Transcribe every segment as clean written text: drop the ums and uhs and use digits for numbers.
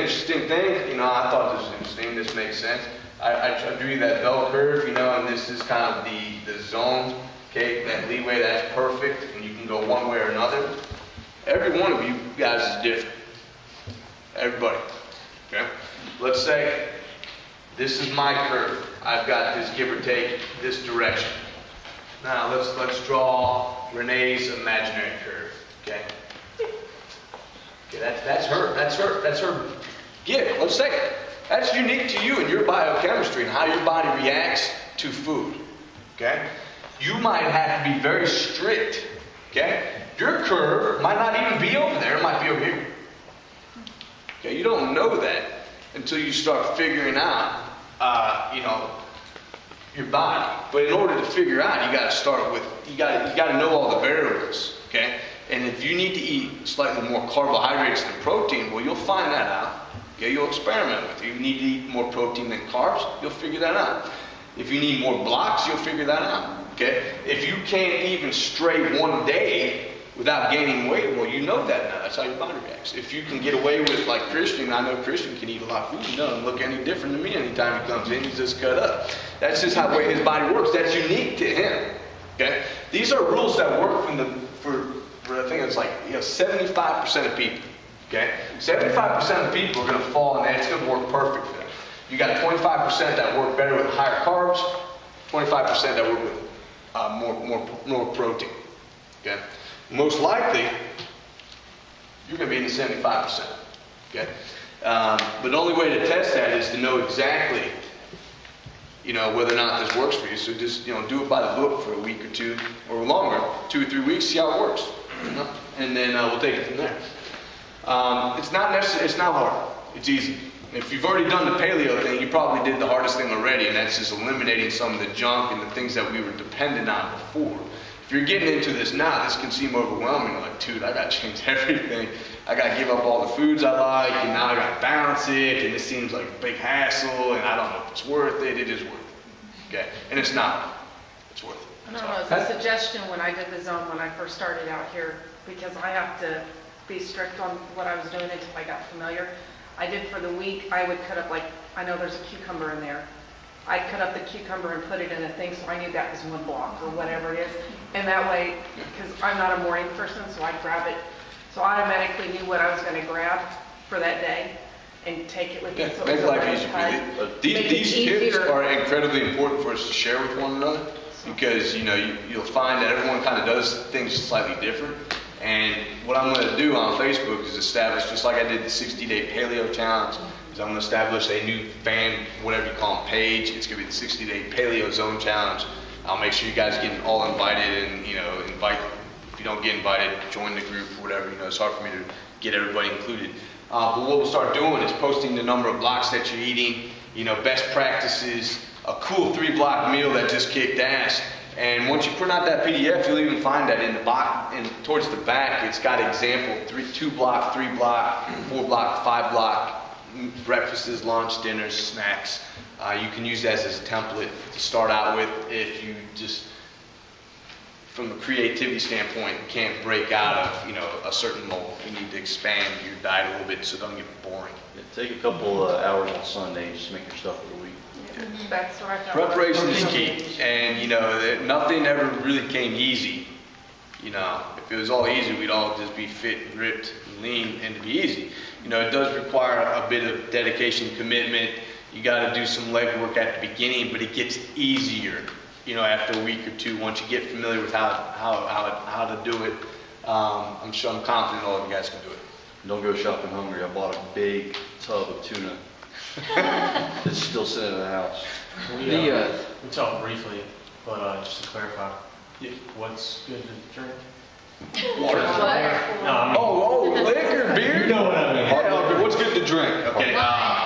interesting thing, you know, I thought this was interesting, this makes sense. I drew you that bell curve, you know, and this is kind of the zone, okay, that leeway, that's perfect, and you can go one way or another. Every one of you guys is different. Everybody, okay? Let's say this is my curve. I've got this, give or take, this direction. Now let's draw Renee's imaginary curve, okay? Okay, that's her gift. Let's say it. That's unique to you and your biochemistry and how your body reacts to food, okay? You might have to be very strict, okay? Your curve might not even be over there, it might be over here. Okay, you don't know that until you start figuring out, you know, your body. But in order to figure out, you got to start with, you got to know all the variables, okay? And if you need to eat slightly more carbohydrates than protein, well, you'll find that out. Okay, you'll experiment with it. If you need to eat more protein than carbs, you'll figure that out. If you need more blocks, you'll figure that out. Okay? If you can't even stray one day without gaining weight, well, you know that now. That's how your body reacts. If you can get away with, like Christian, I know Christian can eat a lot of food. He doesn't look any different to me anytime he comes in. He's just cut up. That's just how his body works. That's unique to him. Okay? These are rules that work for I think it's like 75% of people. Okay? 75% of people are going to fall in that. It's going to work perfect for them. You got 25% that work better with higher carbs, 25% that work with more protein. Okay? Most likely, you're going to be in the 75%. Okay? But the only way to test that is to know exactly, you know, whether or not this works for you. So just, you know, do it by the book for a week or two or longer, 2 or 3 weeks, see how it works. You know? And then we'll take it from there. It's not necessary. It's not hard. It's easy. If you've already done the paleo thing, you probably did the hardest thing already, and that's just eliminating some of the junk and the things that we were dependent on before. If you're getting into this now, this can seem overwhelming. Like, dude, I got to change everything. I got to give up all the foods I like, and now I got to balance it, and it seems like a big hassle, and I don't know if it's worth it. It is worth it. Okay? And it's not. It's worth it. I don't know. It's a suggestion when I did the zone when I first started out here, because I have to be strict on what I was doing until I got familiar. I did for the week, I would cut up, like, I know there's a cucumber in there. I'd cut up the cucumber and put it in a thing, so I knew that was 1 block or whatever it is. And that way, because I'm not a morning person, so I'd grab it. So I automatically knew what I was going to grab for that day and take it with me. So make life easier. These tips are incredibly important for us to share with one another, because, you know, you'll find that everyone kind of does things slightly different. And what I'm going to do on Facebook is establish, just like I did the 60-day paleo challenge, is I'm going to establish a new fan, whatever you call them, page. It's going to be the 60-day Paleo-Zone challenge. I'll make sure you guys get all invited, and, you know, invite, if you don't get invited, join the group or whatever. You know, it's hard for me to get everybody included. But what we'll start doing is posting the number of blocks that you're eating, you know, best practices, a cool 3-block meal that just kicked ass. And once you print out that PDF, you'll even find that in the box, towards the back, it's got example 2-block, 3-block, 4-block, 5-block, breakfasts, lunch, dinners, snacks. You can use that as a template to start out with if you just, from a creativity standpoint, can't break out of, you know, a certain mold. You need to expand your diet a little bit so it doesn't get boring. Yeah, take a couple hours on Sunday and just make your stuff for the week. That's what I thought. Preparation is key, and, you know, nothing ever really came easy. You know, if it was all easy, we'd all just be fit and ripped and lean, and it'd be easy. You know, it does require a bit of dedication, commitment. You got to do some legwork at the beginning, but it gets easier, you know, after a week or two once you get familiar with how to do it. I'm confident all of you guys can do it. Don't go shopping hungry. I bought a big tub of tuna. It's still sitting in the house. We talked briefly, but just to clarify, what's good to drink? Water. No, Liquor, beer? You know what I mean. Yeah, what's good to drink? Okay.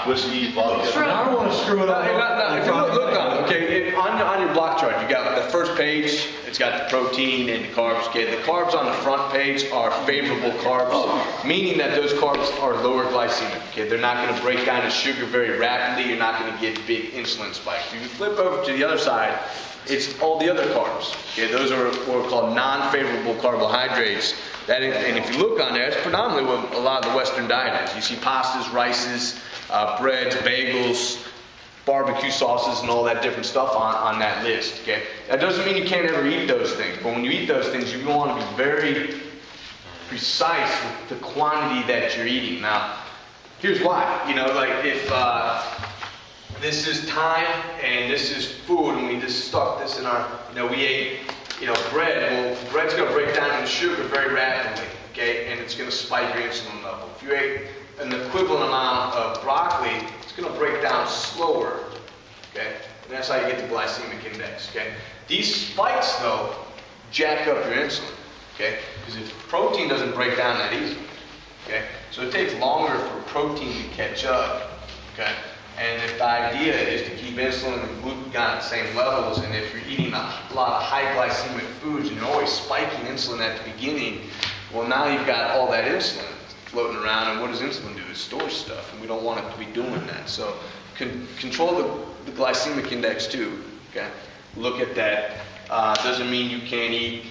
Whiskey, vodka. I don't want to screw it up. No, if you look on it, okay, on your block chart, you got the first page, it's got the protein and the carbs. Okay, the carbs on the front page are favorable carbs, meaning that those carbs are lower glycemic. Okay, they're not going to break down to sugar very rapidly. You're not going to get big insulin spikes. If you flip over to the other side, it's all the other carbs. Okay, those are what are called non-favorable carbohydrates. And if you look on there, it's predominantly what a lot of the Western diet is. You see pastas, rices, breads, bagels, barbecue sauces, and all that different stuff on that list, okay? That doesn't mean you can't ever eat those things, but when you eat those things, you want to be very precise with the quantity that you're eating. Now, here's why. You know, like if this is time and this is food, and we just stuck this in our, you know, we ate, you know, bread. Well, bread's going to break down into sugar very rapidly, okay? And it's going to spike your insulin level. If you ate an equivalent amount of broccoli, it's going to break down slower, okay? And that's how you get the glycemic index, okay? These spikes, though, jack up your insulin, okay? Because if protein doesn't break down that easily, okay? So it takes longer for protein to catch up, okay? And if the idea is to keep insulin and glucagon at the same levels, and if you're eating a lot of high glycemic foods and you're always spiking insulin at the beginning, well, now you've got all that insulin floating around, and what does insulin do? It stores stuff, and we don't want it to be doing that. So control the glycemic index too, okay? Look at that. Doesn't mean you can't eat,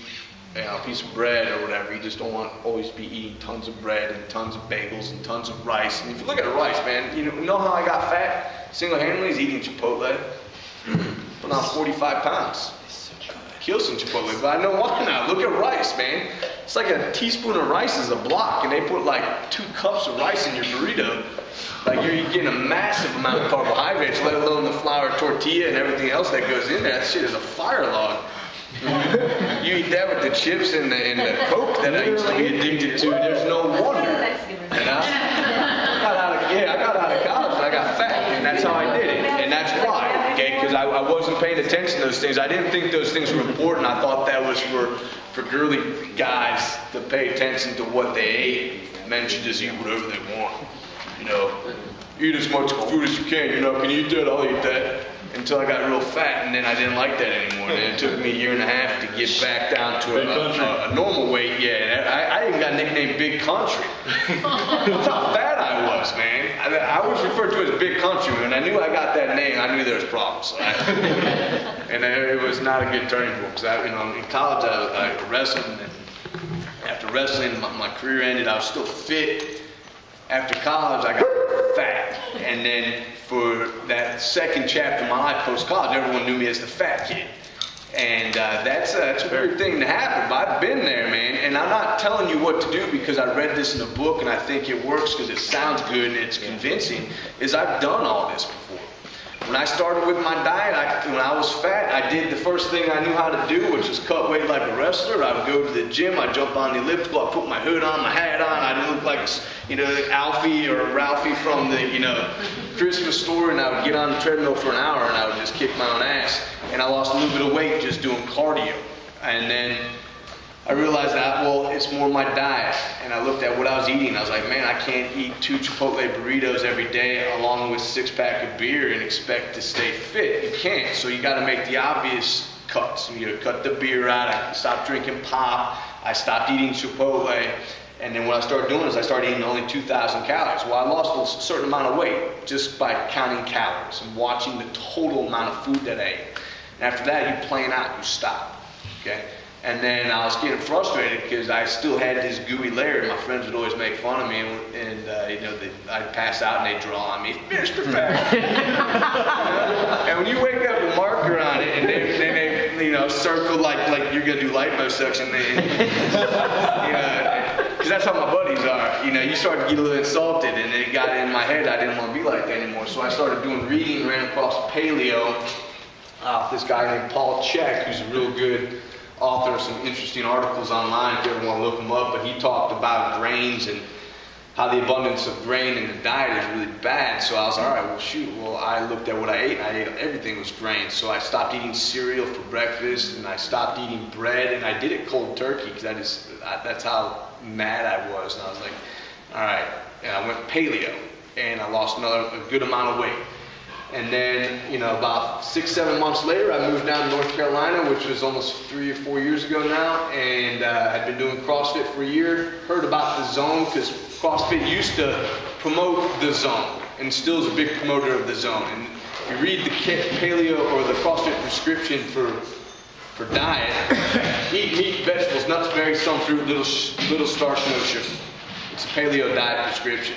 you know, a piece of bread or whatever. You just don't want to always be eating tons of bread and tons of bagels and tons of rice. And if you look at the rice, man, you know how I got fat single-handedly is eating Chipotle. Put on 45 pounds. Kill some Chipotle, but I know why now. Look at rice, man. It's like a teaspoon of rice is a block, and they put like 2 cups of rice in your burrito. Like you're getting a massive amount of carbohydrates, let alone the flour tortilla and everything else that goes in there. That shit is a fire log. You eat that with the chips and the Coke that I used to be addicted to, there's no wonder. And I got out of college and I got fat, and that's how I did it. And that's why, okay? Because I wasn't paying attention to those things. I didn't think those things were important. I thought that was for girly guys to pay attention to what they ate. Men should just eat whatever they want. You know, eat as much food as you can. You know, can you eat that? I'll eat that. Until I got real fat, and then I didn't like that anymore. And it took me a year and a half to get back down to a normal weight. Yeah, I even got nicknamed Big Country. That's how fat I was, man. I was referred to as Big Country. When I knew I got that name, I knew there was problems. And it was not a good turning point. Because in college I wrestled, and after wrestling, my career ended. I was still fit. After college, I got fat, and then for that second chapter of my life post-college, everyone knew me as the fat kid. And that's a weird thing to happen, but I've been there, man. And I'm not telling you what to do because I read this in a book and I think it works because it sounds good and it's convincing, is I've done all this before. When I started with my diet, when I was fat, I did the first thing I knew how to do, which was cut weight like a wrestler. I would go to the gym, I'd jump on the elliptical, I'd put my hood on, my hat on, I'd look like, Alfie or Ralphie from the, Christmas store, and I would get on the treadmill for an hour and I would just kick my own ass. And I lost a little bit of weight just doing cardio. And then I realized that, well, it's more my diet. And I looked at what I was eating. I was like, man, I can't eat 2 Chipotle burritos every day along with 6-pack of beer and expect to stay fit. You can't. So you got to make the obvious cuts. You cut the beer out. I stopped drinking pop. I stopped eating Chipotle. And then what I started doing is I started eating only 2,000 calories. Well, I lost a certain amount of weight just by counting calories and watching the total amount of food that I ate. And after that, you plan out. You stop. Okay? And then I was getting frustrated because I still had this gooey layer. My friends would always make fun of me, and I'd pass out and they'd draw on me, Mr. Fat. And when you wake up with a marker on it, and they circle like you're gonna do liposuction, because that's how my buddies are. You start to get a little insulted, and it got in my head I didn't want to be like that anymore. So I started doing reading, ran across Paleo. This guy named Paul Chek, who's a real good author of some interesting articles online if you ever want to look him up, but he talked about grains and how the abundance of grain in the diet is really bad. So I was like, all right, well, shoot. Well, I looked at what I ate, and I ate everything was grain. So I stopped eating cereal for breakfast, and I stopped eating bread, and I did it cold turkey because that's how mad I was. And I was like, all right. And I went paleo, and I lost a good amount of weight. And then, about 6-7 months later, I moved down to North Carolina, which was almost 3 or 4 years ago now, and I'd been doing CrossFit for a year. Heard about the Zone because CrossFit used to promote the Zone, and still is a big promoter of the Zone. And if you read the Paleo or the CrossFit prescription for for diet, eat meat, vegetables, nuts, berries, some fruit, little starch, no sugar. It's a paleo diet prescription.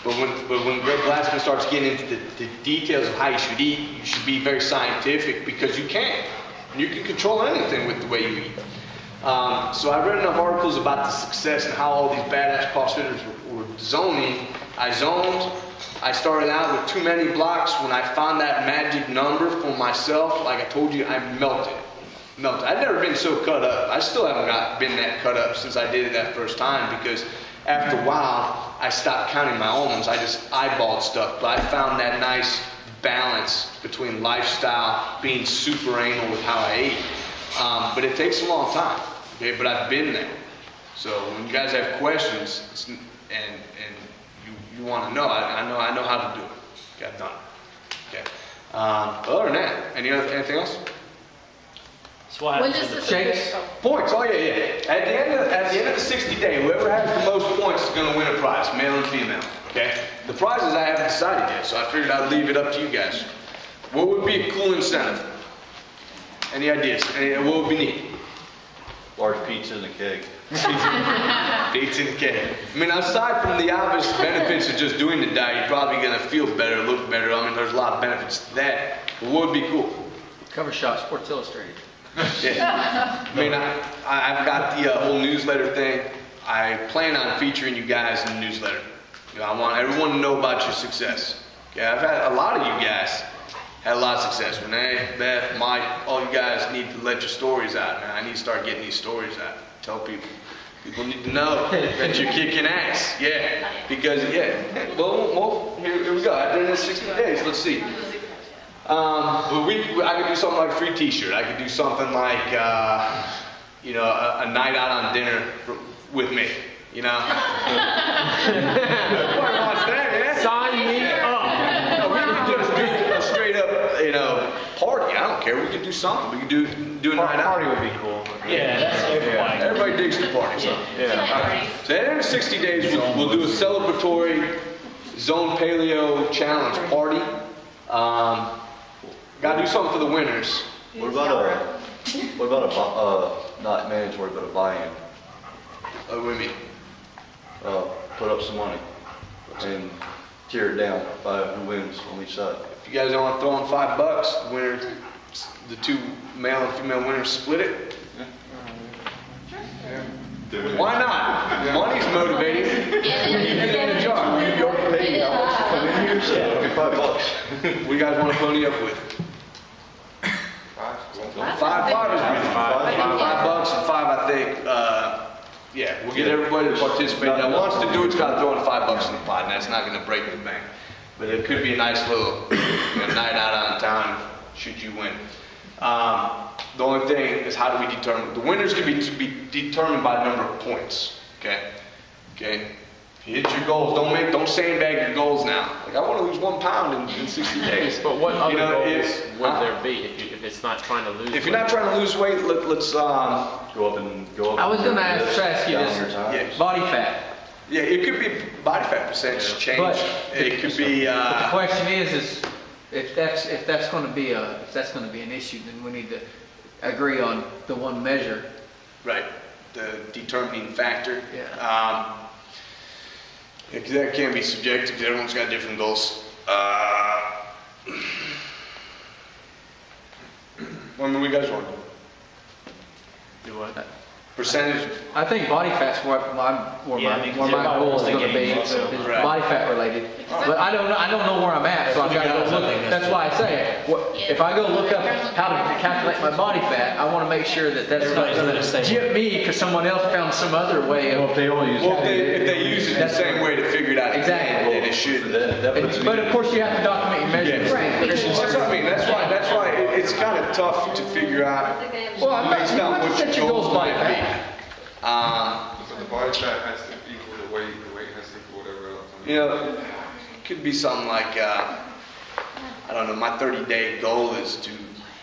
But when Greg Glassman starts getting into the details of how you should eat, you should be very scientific because you can. You can control anything with the way you eat. So I read enough articles about the success and how all these badass CrossFitters were zoning. I zoned. I started out with too many blocks. When I found that magic number for myself, like I told you, I melted. I've never been so cut up. I still haven't been that cut up since I did it that first time because after a while, I stopped counting my almonds. I just eyeballed stuff. But I found that nice balance between lifestyle, being super anal with how I ate. But it takes a long time. Okay, but I've been there. So when you guys have questions and you want to know, I know how to do it. Okay, I've done it. Okay. Other than that, anything else? So what happens to the shakes? Points. Oh yeah. At the end of the 60 day, whoever has the most points is going to win a prize, male and female. Okay. The prizes I haven't decided yet, so I figured I'd leave it up to you guys. What would be a cool incentive? Any ideas? What would be neat? Large pizza and a keg. Pizza and cake. I mean, aside from the obvious benefits of just doing the diet, you're probably going to feel better, look better. I mean, there's a lot of benefits to that. But what would be cool? Cover shot, Sports Illustrated. Yeah. I mean, I've got the whole newsletter thing. I plan on featuring you guys in the newsletter. You know, I want everyone to know about your success. Okay, I've had a lot of you guys had a lot of success. Renee, Beth, Mike, all you guys need to let your stories out, man. I need to start getting these stories out. Tell people. People need to know that you're kicking ass. Yeah. Because, well, here we go. After the 60 days, let's see. I could do something like a free t-shirt. I could do something like, a night out on dinner with me. You know? Everybody wants that, man. Sign me up. No, we could just do a straight up, party. I don't care. We could do something. We could do a night out. Party would be cool. Yeah, that's everybody. Everybody digs the party. So. Yeah. So at the end of 60 days, we'll do a celebratory Zone Paleo Challenge party. Gotta do something for the winners. What about a not mandatory, but a buy-in? What do you mean? Put up some money and tear it down by who wins on each side. If you guys don't want to throw in $5, the winner, the two male and female winners split it. Why not? Money's motivating. In the jar. What do you guys want to pony up with? $5 is $5 and $5, I think. We'll get everybody to participate. Now, wants to do it's got to throw in $5 in the pot, and that's not going to break the bank. But it could be a nice little night out on town should you win. The only thing is how do we determine? The winners can be determined by the number of points. Okay. If you hit your goals, don't sandbag your goals now. Like I want to lose 1 pound in 60 days. But what other goals would there be if it's not trying to lose weight? If you're not trying to lose weight, let's go up. I was going to ask you this. Yeah. Body fat. Yeah, it could be body fat percentage change. But it could be. The question is if that's going to be an issue, then we need to agree on the one measure. Right, the determining factor. Yeah. That can be subjective because everyone's got different goals. What do you guys want? Do what? Percentage. I think body fat's where my goal is going to be. It's body fat related. But I don't know where I'm at, so I've got to go look. That's why I say, if I go look up how to calculate my body fat, I want to make sure that that's not going to get me because someone else found some other way of. If they use it the same way to figure it out, exactly, then it should. But of course, you have to document your measurements. That's what I mean. That's why it's kind of tough to figure out. Well, based on what set your goals by might be. So the body fat has to equal the weight has to equal whatever else. It could be something like, I don't know, my 30-day goal is to,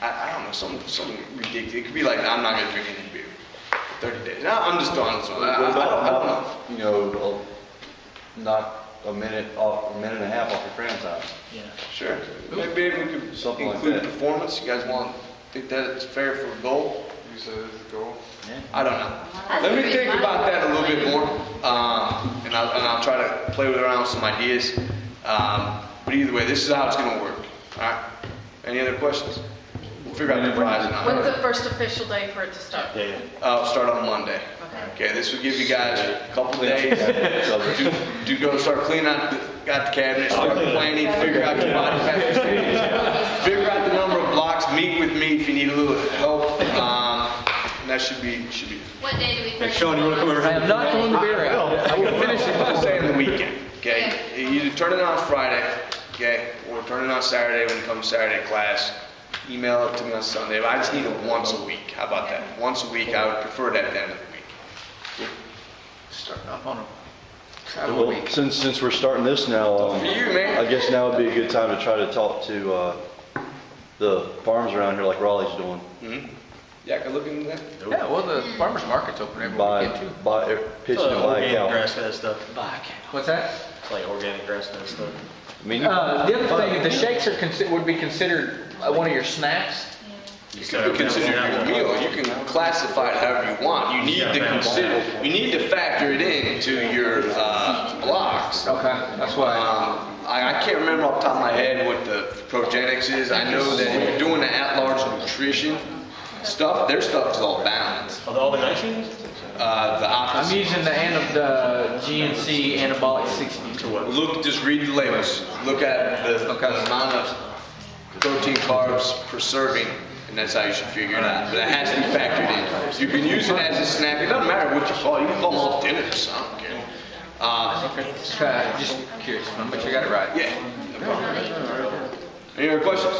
I don't know, something ridiculous. It could be like, I'm not going to drink any beer. 30 days. No, I'm just throwing this one. I don't know. Knock a minute and a half off your cram time. Yeah. Sure. Maybe we could Something like include that. performance. You guys think that it's fair for a goal? said is the goal? I don't know. Let me think about that a little bit more, and I'll try to play around with some ideas. But either way, this is how it's going to work. All right. Any other questions? We'll figure out the pricing on When's it. the first official day for it to start? I'll start on Monday. Okay. This will give you guys a couple days to go start cleaning out the cabinet, start planning, figure out your body fat percentage, figure out the number of blocks. Meet with me if you need a little help. And that should be. What day do we plan? Sean, you want to come over? I am not throwing the beer out. I will finish it by saying the weekend. Okay. You either turn it on Friday, okay, or turn it on Saturday when you come to Saturday class. Email it to me on Sunday. But I just need it once a week. How about that? Once a week. I would prefer that at the end of the week. Starting off on a travel Well, week. since we're starting this now, For you, man. I guess now would be a good time to try to talk to the farms around here like Raleigh's doing. Mm-hmm. Yeah, I can look into that. Yeah, well, the farmer's market's open every weekend too. Pitching and buy Organic cow. grass-fed stuff. What's that? It's like organic grass-fed stuff. I mean, The other thing, the shakes are would be considered one of your snacks. You can consider it your meal. You can classify it however you want. You need to factor it into your blocks. Okay, that's why. I can't remember off the top of my head what the progenics is. I know that if you're doing the at-large nutrition stuff, their stuff is all balanced. All the 19s? The opposite. I'm using the GNC Anabolic 60. Just read the labels. Look at the amount of protein, carbs per serving, and that's how you should figure it out. But it has to be factored in. You can use it as a snack. It doesn't matter what you call it. You can call them all dinners. I don't care. Just curious. I want to make sure I got it right. Yeah. No problem. Any other questions?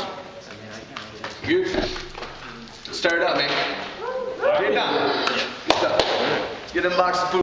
Good. Let's start it up, man. Get it done. Good stuff. Get them boxes of food.